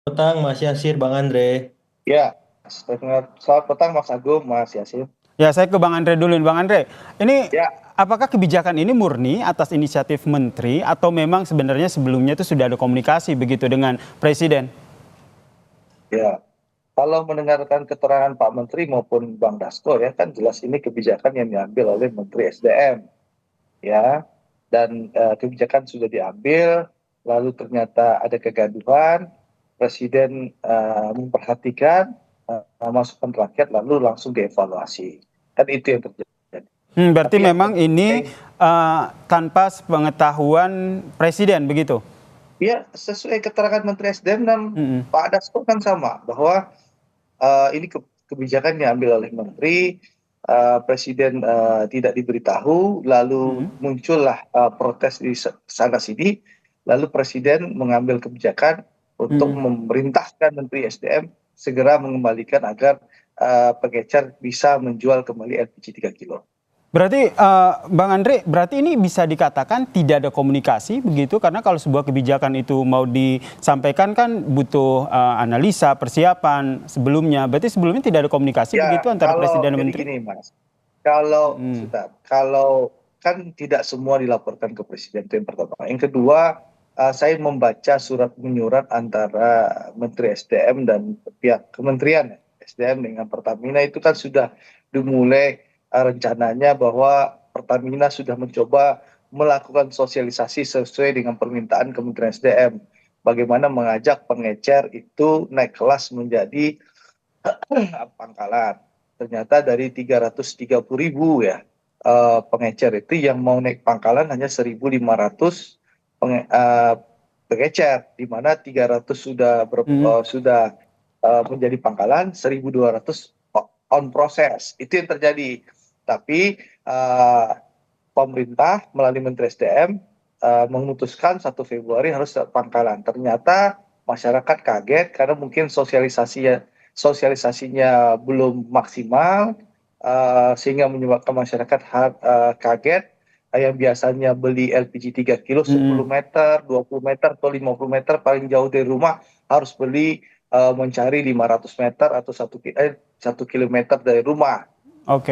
Petang, Mas Yasir, Bang Andre. Ya, selamat petang Mas Agung, Mas Yasin. Ya, saya ke Bang Andre dulu. Bang Andre, ini Ya, apakah kebijakan ini murni atas inisiatif menteri atau memang sebenarnya sebelumnya itu sudah ada komunikasi begitu dengan presiden? ya. Kalau mendengarkan keterangan Pak Menteri maupun Bang Dasko ya kan jelas ini kebijakan yang diambil oleh Menteri SDM ya. Dan kebijakan sudah diambil, lalu ternyata ada kegaduhan, Presiden memperhatikan masukan rakyat lalu langsung dievaluasi. Kan itu yang terjadi. Berarti Tapi yang memang ini penting, tanpa pengetahuan presiden begitu? ya sesuai keterangan Menteri SDM dan Mm-mm. Pak Dasko kan sama bahwa ini kebijakan diambil oleh menteri, presiden tidak diberitahu, lalu Mm-mm. muncullah protes di sana sini, lalu presiden mengambil kebijakan untuk Mm-mm. memerintahkan menteri SDM segera mengembalikan agar pengecer bisa menjual kembali LPG 3 kilo. Berarti Bang Andre, berarti ini bisa dikatakan tidak ada komunikasi begitu, karena kalau sebuah kebijakan itu mau disampaikan kan butuh analisa, persiapan sebelumnya. Berarti sebelumnya tidak ada komunikasi Ya, begitu antara kalau presiden dan jadi menteri? gini Mas, kalau Mm. sebentar, kalau kan tidak semua dilaporkan ke presiden itu yang pertama. Yang kedua, saya membaca surat menyurat antara Menteri SDM dan pihak Kementerian SDM dengan Pertamina itu kan sudah dimulai rencananya bahwa Pertamina sudah mencoba melakukan sosialisasi sesuai dengan permintaan Kementerian SDM. Bagaimana mengajak pengecer itu naik kelas menjadi pangkalan. Ternyata dari 330.000 ya pengecer itu yang mau naik pangkalan hanya 1.500 pengecer, di mana 300 Mm. sudah menjadi pangkalan, 1.200 on proses. Itu yang terjadi. Tapi pemerintah melalui Menteri SDM memutuskan 1 Februari harus pangkalan. Ternyata masyarakat kaget karena mungkin sosialisasinya belum maksimal, sehingga menyebabkan masyarakat kaget, yang biasanya beli LPG 3 kilo 10 Mm. meter, 20 meter atau 50 meter paling jauh dari rumah harus beli, mencari 500 meter atau 1 kilometer dari rumah. Oke.